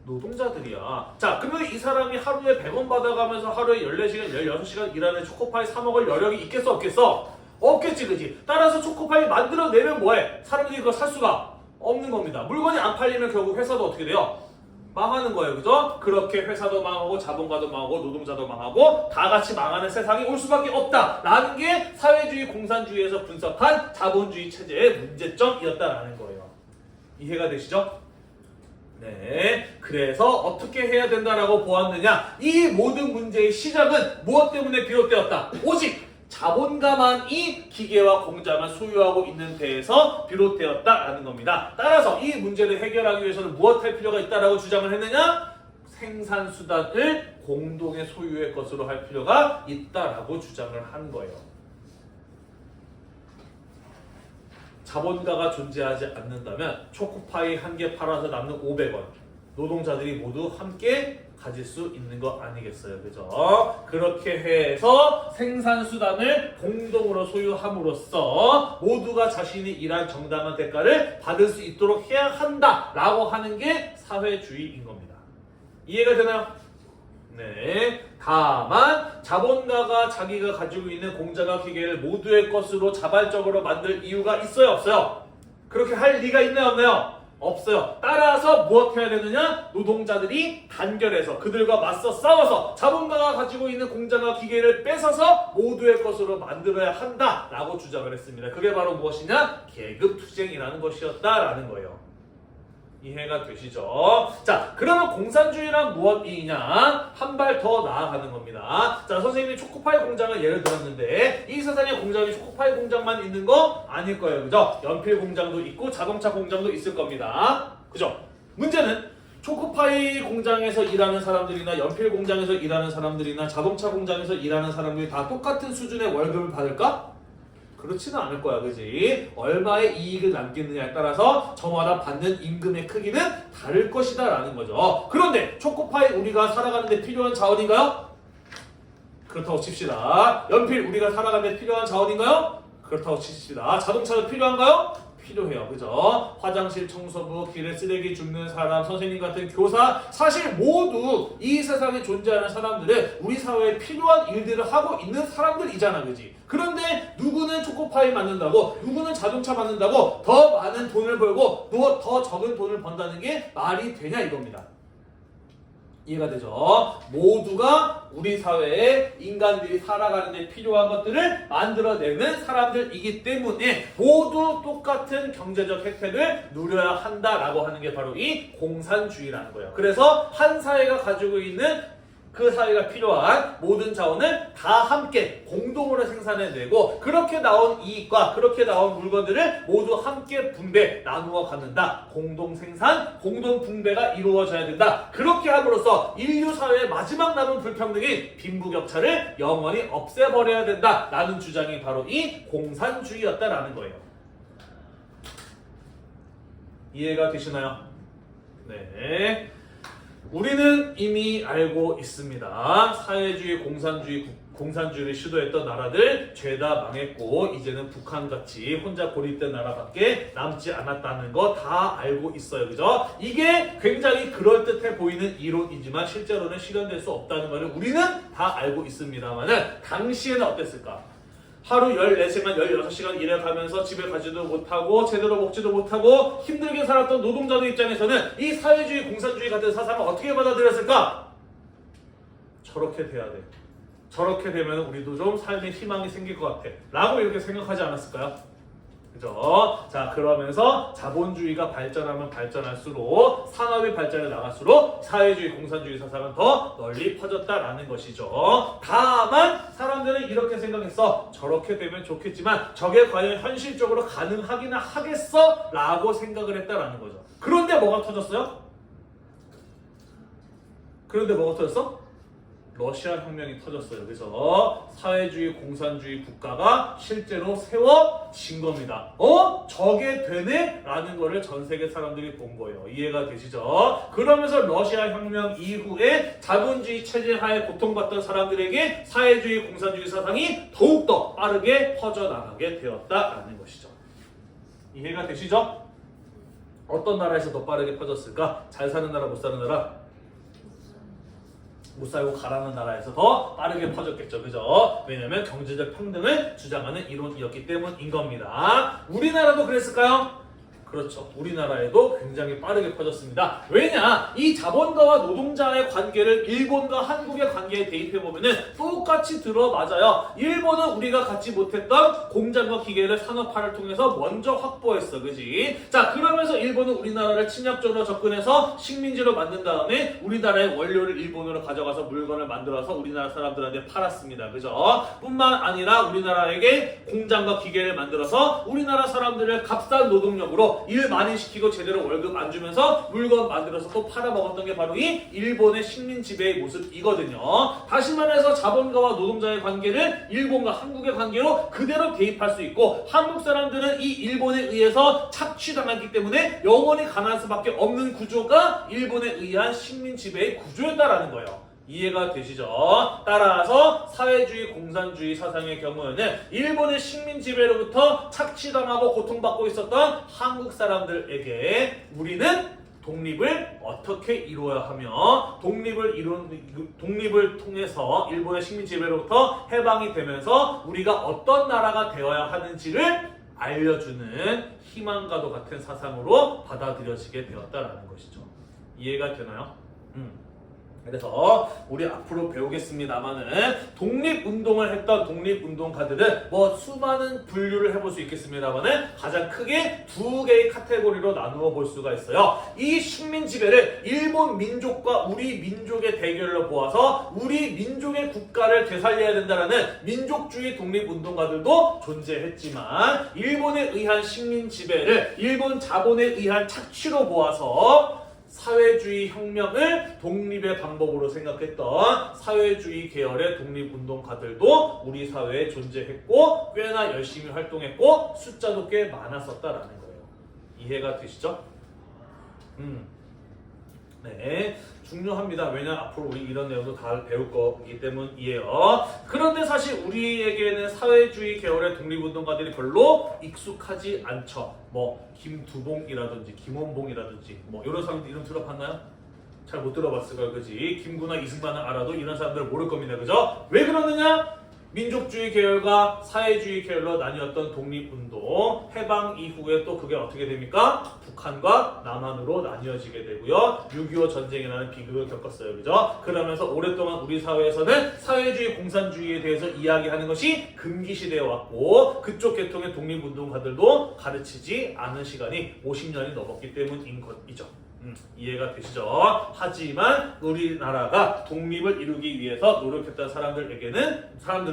노동자들이야. 자, 그러면 이 사람이 하루에 100원 받아가면서 하루에 14시간, 16시간 일하는 초코파이 사 먹을 여력이 있겠어? 없겠어? 없겠지, 그지? 따라서 초코파이 만들어내면 뭐해? 사람들이 그거 살 수가 없는 겁니다. 물건이 안 팔리면 결국 회사도 어떻게 돼요? 망하는 거예요. 그죠? 그렇게 회사도 망하고 자본가도 망하고 노동자도 망하고 다 같이 망하는 세상이 올 수밖에 없다라는 게 사회주의 공산주의에서 분석한 자본주의 체제의 문제점이었다라는 거예요. 이해가 되시죠? 네. 그래서 어떻게 해야 된다라고 보았느냐? 이 모든 문제의 시작은 무엇 때문에 비롯되었다? 오직 자본가만이 기계와 공장을 소유하고 있는 데에서 비롯되었다라는 겁니다. 따라서 이 문제를 해결하기 위해서는 무엇 할 필요가 있다라고 주장을 했느냐? 생산수단을 공동의 소유의 것으로 할 필요가 있다라고 주장을 한 거예요. 자본가가 존재하지 않는다면 초코파이 한 개 팔아서 남는 500원 노동자들이 모두 함께 가질 수 있는 거 아니겠어요. 그죠? 그렇게 해서 생산수단을 공동으로 소유함으로써 모두가 자신이 일한 정당한 대가를 받을 수 있도록 해야 한다라고 하는 게 사회주의인 겁니다. 이해가 되나요? 네. 다만 자본가가 자기가 가지고 있는 공장과 기계를 모두의 것으로 자발적으로 만들 이유가 있어요? 없어요? 그렇게 할 리가 있나요? 없나요? 없어요. 따라서 무엇 해야 되느냐? 노동자들이 단결해서 그들과 맞서 싸워서 자본가가 가지고 있는 공장과 기계를 뺏어서 모두의 것으로 만들어야 한다라고 주장을 했습니다. 그게 바로 무엇이냐? 계급투쟁이라는 것이었다라는 거예요. 이해가 되시죠? 자, 그러면 공산주의란 무엇이냐? 한 발 더 나아가는 겁니다. 자, 선생님이 초코파이 공장을 예를 들었는데 이 세상에 공장이 초코파이 공장만 있는 거 아닐 거예요. 그죠? 연필 공장도 있고 자동차 공장도 있을 겁니다. 그죠? 문제는 초코파이 공장에서 일하는 사람들이나 연필 공장에서 일하는 사람들이나 자동차 공장에서 일하는 사람들이 다 똑같은 수준의 월급을 받을까? 그렇지는 않을 거야, 그지? 얼마의 이익을 남기느냐에 따라서 저마다 받는 임금의 크기는 다를 것이다 라는 거죠. 그런데 초코파이 우리가 살아가는데 필요한 자원인가요? 그렇다고 칩시다. 연필 우리가 살아가는데 필요한 자원인가요? 그렇다고 칩시다. 자동차도 필요한가요? 필요해요. 그죠? 화장실 청소부, 길에 쓰레기 줍는 사람, 선생님 같은 교사, 사실 모두 이 세상에 존재하는 사람들은 우리 사회에 필요한 일들을 하고 있는 사람들이잖아, 그지? 그런데 누구는 초코파이 만든다고, 누구는 자동차 만든다고 더 많은 돈을 벌고 더 적은 돈을 번다는 게 말이 되냐 이겁니다. 이해가 되죠? 모두가 우리 사회에 인간들이 살아가는 데 필요한 것들을 만들어내는 사람들이기 때문에 모두 똑같은 경제적 혜택을 누려야 한다라고 하는 게 바로 이 공산주의라는 거예요. 그래서 한 사회가 가지고 있는 그 사회가 필요한 모든 자원을 다 함께 공동으로 생산해내고 그렇게 나온 이익과 그렇게 나온 물건들을 모두 함께 분배, 나누어 갖는다. 공동 생산, 공동 분배가 이루어져야 된다. 그렇게 함으로써 인류 사회의 마지막 남은 불평등인 빈부격차를 영원히 없애버려야 된다. 라는 주장이 바로 이 공산주의였다라는 거예요. 이해가 되시나요? 네. 우리는 이미 알고 있습니다. 사회주의, 공산주의를 시도했던 나라들 죄다 망했고 이제는 북한같이 혼자 고립된 나라밖에 남지 않았다는 거 다 알고 있어요. 그죠? 이게 굉장히 그럴듯해 보이는 이론이지만 실제로는 실현될 수 없다는 것을 우리는 다 알고 있습니다만은 당시에는 어땠을까? 하루 14시간, 16시간 일해가면서 집에 가지도 못하고 제대로 먹지도 못하고 힘들게 살았던 노동자들 입장에서는 이 사회주의, 공산주의 같은 사상을 어떻게 받아들였을까? 저렇게 돼야 돼. 저렇게 되면 우리도 좀 삶에 희망이 생길 것 같아. 라고 이렇게 생각하지 않았을까요? 그죠? 자, 그러면서 자본주의가 발전하면 발전할수록 산업이 발전해 나갈수록 사회주의, 공산주의 사상은 더 널리 퍼졌다라는 것이죠. 다만 사람들은 이렇게 생각했어. 저렇게 되면 좋겠지만 저게 과연 현실적으로 가능하기나 하겠어? 라고 생각을 했다라는 거죠. 그런데 뭐가 터졌어요? 러시아 혁명이 터졌어요. 그래서 사회주의, 공산주의 국가가 실제로 세워진 겁니다. 저게 되네? 라는 거를 전 세계 사람들이 본 거예요. 이해가 되시죠? 그러면서 러시아 혁명 이후에 자본주의 체제 하에 고통받던 사람들에게 사회주의, 공산주의 사상이 더욱더 빠르게 퍼져나가게 되었다라는 것이죠. 이해가 되시죠? 어떤 나라에서 더 빠르게 퍼졌을까? 잘 사는 나라, 못 사는 나라? 못 살고 가라는 나라에서 더 빠르게 퍼졌겠죠. 그죠? 왜냐면 경제적 평등을 주장하는 이론이었기 때문인 겁니다. 우리나라도 그랬을까요? 그렇죠. 우리나라에도 굉장히 빠르게 퍼졌습니다. 왜냐? 이 자본가와 노동자의 관계를 일본과 한국의 관계에 대입해보면은 똑같이 들어맞아요. 일본은 우리가 갖지 못했던 공장과 기계를 산업화를 통해서 먼저 확보했어. 그지? 자, 그러면서 일본은 우리나라를 침략적으로 접근해서 식민지로 만든 다음에 우리나라의 원료를 일본으로 가져가서 물건을 만들어서 우리나라 사람들한테 팔았습니다. 그죠? 뿐만 아니라 우리나라에게 공장과 기계를 만들어서 우리나라 사람들을 값싼 노동력으로 일 많이 시키고 제대로 월급 안 주면서 물건 만들어서 또 팔아먹었던 게 바로 이 일본의 식민 지배의 모습이거든요. 다시 말해서 자본가와 노동자의 관계를 일본과 한국의 관계로 그대로 대입할 수 있고 한국 사람들은 이 일본에 의해서 착취당했기 때문에 영원히 가난할 수밖에 없는 구조가 일본에 의한 식민 지배의 구조였다라는 거예요. 이해가 되시죠? 따라서 사회주의, 공산주의 사상의 경우에는 일본의 식민 지배로부터 착취당하고 고통받고 있었던 한국 사람들에게 우리는 독립을 어떻게 이루어야 하며 독립을 통해서 일본의 식민 지배로부터 해방이 되면서 우리가 어떤 나라가 되어야 하는지를 알려주는 희망과도 같은 사상으로 받아들여지게 되었다라는 것이죠. 이해가 되나요? 그래서 우리 앞으로 배우겠습니다만은 독립운동을 했던 독립운동가들은 뭐 수많은 분류를 해볼 수 있겠습니다만은 가장 크게 두 개의 카테고리로 나누어 볼 수가 있어요. 이 식민 지배를 일본 민족과 우리 민족의 대결로 보아서 우리 민족의 국가를 되살려야 된다는 민족주의 독립운동가들도 존재했지만 일본에 의한 식민 지배를 일본 자본에 의한 착취로 보아서 사회주의 혁명을 독립의 방법으로 생각했던 사회주의 계열의 독립운동가들도 우리 사회에 존재했고 꽤나 열심히 활동했고 숫자도 꽤 많았었다라는 거예요. 이해가 되시죠? 네, 중요합니다. 왜냐 앞으로 우리 이런 내용도 다 배울 거기 때문이에요. 그런데 사실 우리에게는 사회주의 계열의 독립운동가들이 별로 익숙하지 않죠. 뭐 김두봉이라든지 김원봉이라든지 뭐 이런 사람들 이름 들어봤나요? 잘 못 들어봤을 거예요, 그지? 김구나 이승만은 알아도 이런 사람들을 모를 겁니다, 그죠? 왜 그러느냐? 민족주의 계열과 사회주의 계열로 나뉘었던 독립운동 해방 이후에 또 그게 어떻게 됩니까? 북한과 남한으로 나뉘어지게 되고요. 6.25 전쟁이라는 비극을 겪었어요. 그죠? 그러면서 오랫동안 우리 사회에서는 사회주의 공산주의에 대해서 이야기하는 것이 금기시되어 왔고 그쪽 계통의 독립운동가들도 가르치지 않은 시간이 50년이 넘었기 때문인 것이죠. 이해가 되시죠? 하지만 우리나라가 독립을 이루기 위해서 노력했던 사람들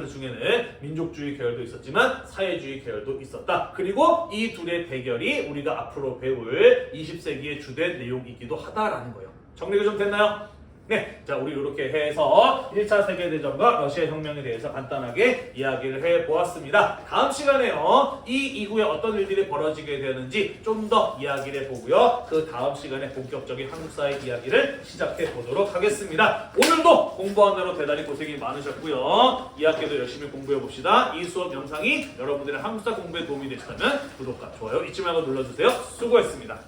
중에는 민족주의 계열도 있었지만 사회주의 계열도 있었다. 그리고 이 둘의 대결이 우리가 앞으로 배울 20세기의 주된 내용이기도 하다라는 거예요. 정리가 좀 됐나요? 네, 자 우리 이렇게 해서 1차 세계대전과 러시아 혁명에 대해서 간단하게 이야기를 해보았습니다. 다음 시간에요. 이 이후에 어떤 일들이 벌어지게 되는지 좀 더 이야기를 해보고요. 그 다음 시간에 본격적인 한국사의 이야기를 시작해 보도록 하겠습니다. 오늘도 공부하느라 대단히 고생이 많으셨고요. 2학기도 열심히 공부해 봅시다. 이 수업 영상이 여러분들의 한국사 공부에 도움이 되셨다면 구독과 좋아요 잊지 말고 눌러주세요. 수고했습니다.